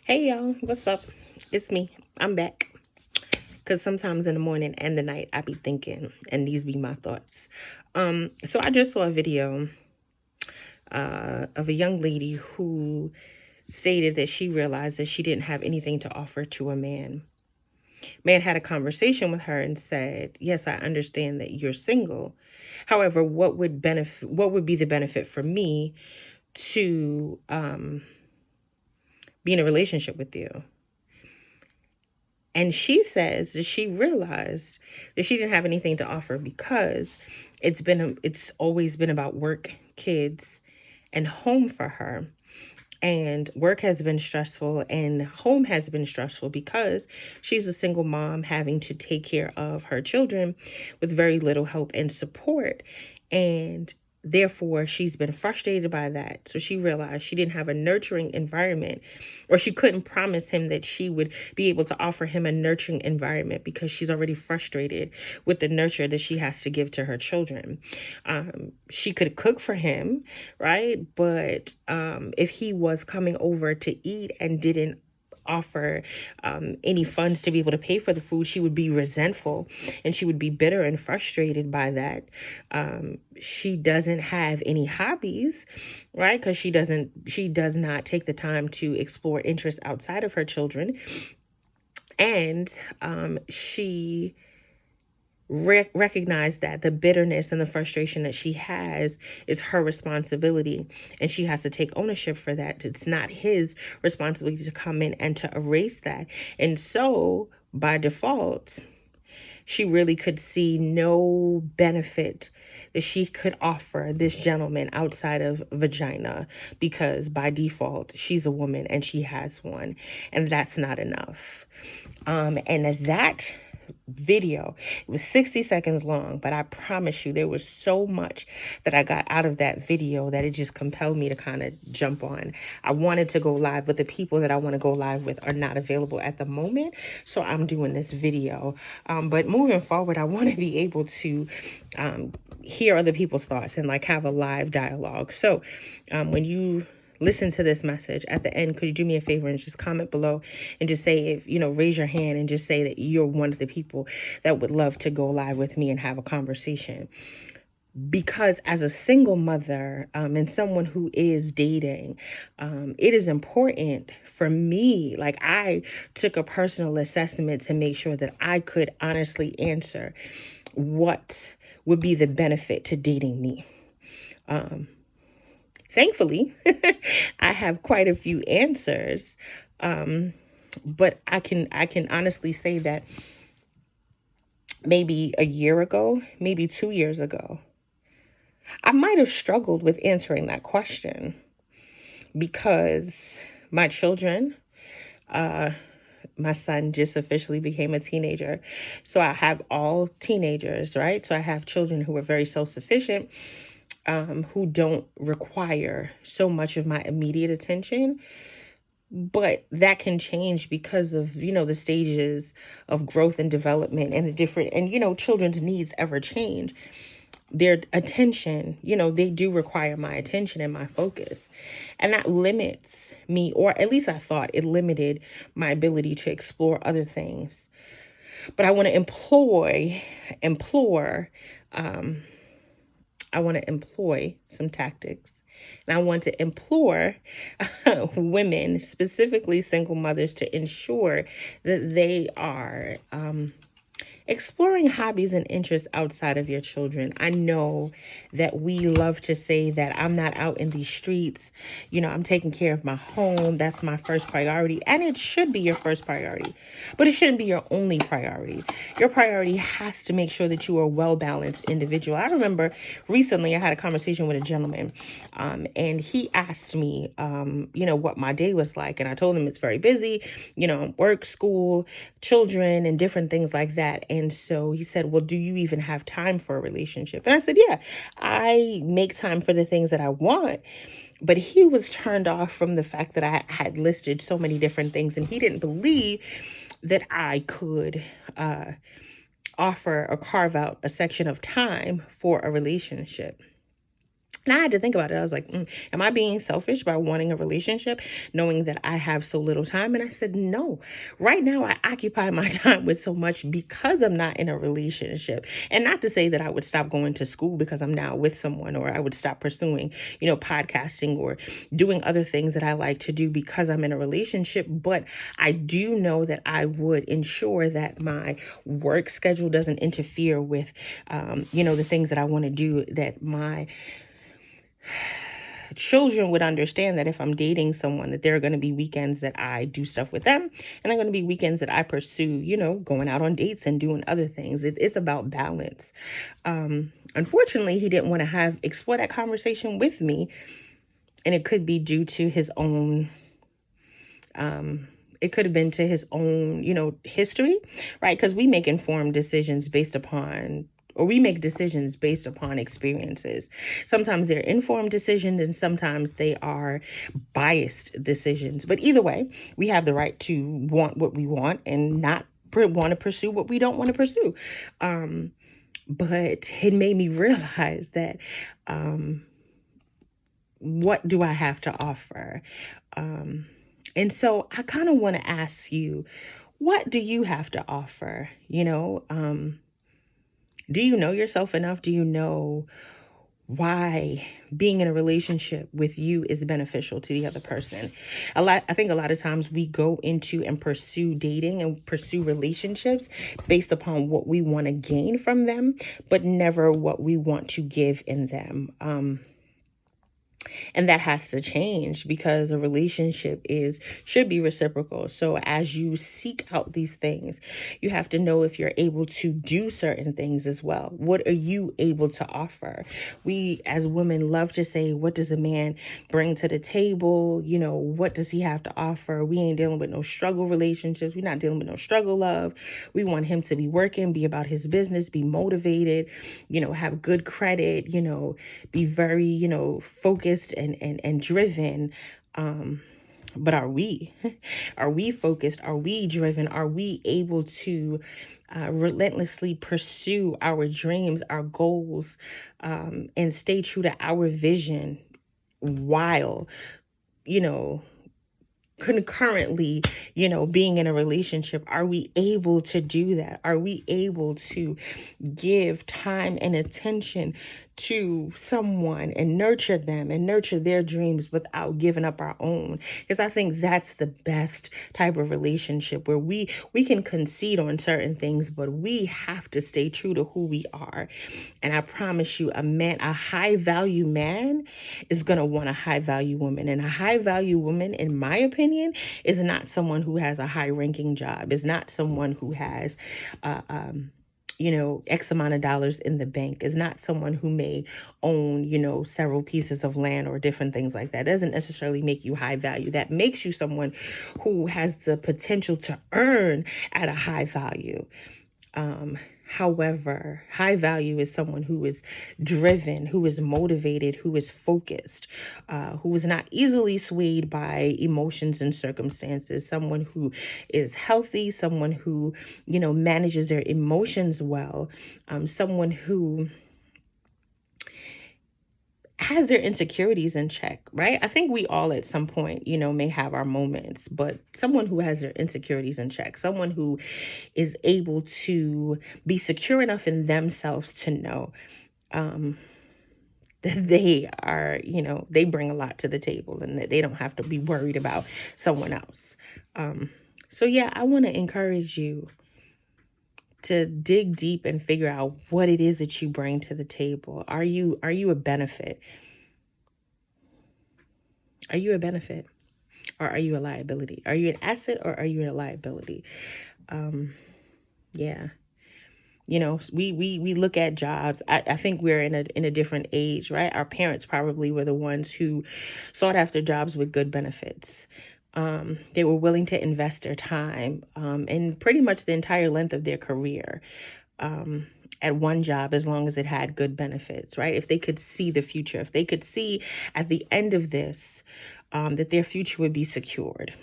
Hey y'all, what's up? It's me. I'm back. Cause sometimes in the morning and the night I be thinking, and these be my thoughts. So I just saw a video of a young lady who stated that she realized that she didn't have anything to offer to a man. Man had a conversation with her and said, "Yes, I understand that you're single. However, what would be the benefit for me to be in a relationship with you?" And she says that she realized that she didn't have anything to offer because it's always been about work, kids, and home for her. And work has been stressful and home has been stressful because she's a single mom having to take care of her children with very little help and support. And therefore, she's been frustrated by that. So she realized she didn't have a nurturing environment, or she couldn't promise him that she would be able to offer him a nurturing environment because she's already frustrated with the nurture that she has to give to her children. She could cook for him, right? But if he was coming over to eat and didn't offer any funds to be able to pay for the food, she would be resentful and she would be bitter and frustrated by that. She doesn't have any hobbies, right? Because she does not take the time to explore interests outside of her children. And she recognize that the bitterness and the frustration that she has is her responsibility, and she has to take ownership for that. It's not his responsibility to come in and to erase that. And so by default, she really could see no benefit that she could offer this gentleman outside of vagina, because by default she's a woman and she has one, and that's not enough. And that video, it was 60 seconds long, but I promise you there was so much that I got out of that video that it just compelled me to kind of jump on. I wanted to go live, but the people that I want to go live with are not available at the moment, so I'm doing this video. But moving forward, I want to be able to hear other people's thoughts and like have a live dialogue. So when you listen to this message at the end, could you do me a favor and just comment below and just say, if you know, raise your hand and just say that you're one of the people that would love to go live with me and have a conversation. Because as a single mother and someone who is dating, it is important for me. Like, I took a personal assessment to make sure that I could honestly answer what would be the benefit to dating me. Thankfully, I have quite a few answers, but I can honestly say that maybe a year ago, maybe 2 years ago, I might have struggled with answering that question because my children, my son just officially became a teenager. So I have all teenagers, right? So I have children who are very self-sufficient, who don't require so much of my immediate attention. But that can change because of, you know, the stages of growth and development and the different, and, you know, children's needs ever change. Their attention, you know, they do require my attention and my focus. And that limits me, or at least I thought it limited my ability to explore other things. But I want to employ some tactics. And I want to implore women, specifically single mothers, to ensure that they are exploring hobbies and interests outside of your children. I know that we love to say that I'm not out in these streets. You know, I'm taking care of my home. That's my first priority. And it should be your first priority, but it shouldn't be your only priority. Your priority has to make sure that you are a well-balanced individual. I remember recently I had a conversation with a gentleman, and he asked me, you know, what my day was like. And I told him it's very busy, you know, work, school, children, and different things like that. And so he said, well, do you even have time for a relationship? And I said, yeah, I make time for the things that I want. But he was turned off from the fact that I had listed so many different things, and he didn't believe that I could offer or carve out a section of time for a relationship. And I had to think about it. I was like, am I being selfish by wanting a relationship, knowing that I have so little time? And I said, no. Right now, I occupy my time with so much because I'm not in a relationship. And not to say that I would stop going to school because I'm now with someone, or I would stop pursuing, podcasting or doing other things that I like to do because I'm in a relationship. But I do know that I would ensure that my work schedule doesn't interfere with, the things that I want to do, that my children would understand that if I'm dating someone, that there are going to be weekends that I do stuff with them, and there are going to be weekends that I pursue, going out on dates and doing other things. It's about balance. Unfortunately, he didn't want to explore that conversation with me, and it could be due to his own, it could have been to his own, history, right? Because we make informed decisions based upon, or we make decisions based upon experiences. Sometimes they're informed decisions and sometimes they are biased decisions. But either way, we have the right to want what we want and not want to pursue what we don't want to pursue. But it made me realize that, what do I have to offer? And so I kind of want to ask you, what do you have to offer? Do you know yourself enough? Do you know why being in a relationship with you is beneficial to the other person? I think a lot of times we go into and pursue dating and pursue relationships based upon what we want to gain from them, but never what we want to give in them. And that has to change, because a relationship should be reciprocal. So as you seek out these things, you have to know if you're able to do certain things as well. What are you able to offer? We as women love to say, what does a man bring to the table? What does he have to offer? We ain't dealing with no struggle relationships. We're not dealing with no struggle love. We want him to be working, be about his business, be motivated, have good credit, be very, focused and driven. But are we focused? Are we driven? Are we able to relentlessly pursue our dreams, our goals, and stay true to our vision while, concurrently, being in a relationship? Are we able to do that? Are we able to give time and attention to someone and nurture them and nurture their dreams without giving up our own? Because I think that's the best type of relationship, where we can concede on certain things, but we have to stay true to who we are. And I promise you, a high value man is going to want a high value woman. And a high value woman, in my opinion, is not someone who has a high ranking job, is not someone who has X amount of dollars in the bank, is not someone who may own, several pieces of land or different things like that. It doesn't necessarily make you high value. That makes you someone who has the potential to earn at a high value. However, high value is someone who is driven, who is motivated, who is focused, who is not easily swayed by emotions and circumstances, someone who is healthy, someone who, manages their emotions well, someone who has their insecurities in check, right? I think we all at some point, may have our moments, but someone who has their insecurities in check, someone who is able to be secure enough in themselves to know that they are, they bring a lot to the table and that they don't have to be worried about someone else. So yeah, I want to encourage you to dig deep and figure out what it is that you bring to the table. Are you a benefit? Are you a benefit, or are you a liability? Are you an asset, or are you a liability? Yeah. We look at jobs. I think we're in a different age, right? Our parents probably were the ones who sought after jobs with good benefits. They were willing to invest their time and pretty much the entire length of their career at one job, as long as it had good benefits, right? If they could see the future, if they could see at the end of this that their future would be secured.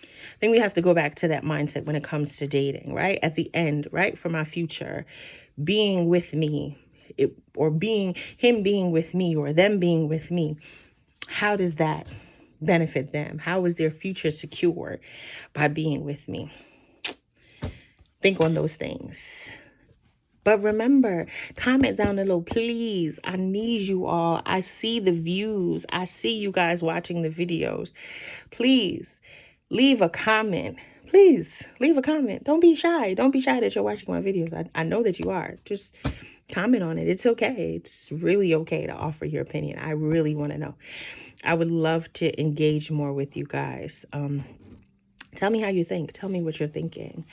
I think we have to go back to that mindset when it comes to dating, right? At the end, right? For my future, being with me, it, or him being with me, or them being with me, how does that benefit them? How is their future secure by being with me? Think on those things. But remember, comment down below, please. I need you all. I see the views. I see you guys watching the videos. Please leave a comment. Please leave a comment. Don't be shy. Don't be shy that you're watching my videos. I know that you are. Just comment on it. It's okay. It's really okay to offer your opinion. I really want to know. I would love to engage more with you guys. Tell me how you think. Tell me what you're thinking.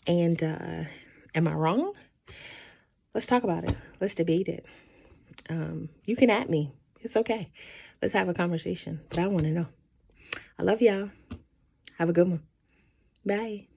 And am I wrong? Let's talk about it. Let's debate it. You can at me. It's okay. Let's have a conversation. But I want to know. I love y'all. Have a good one. Bye.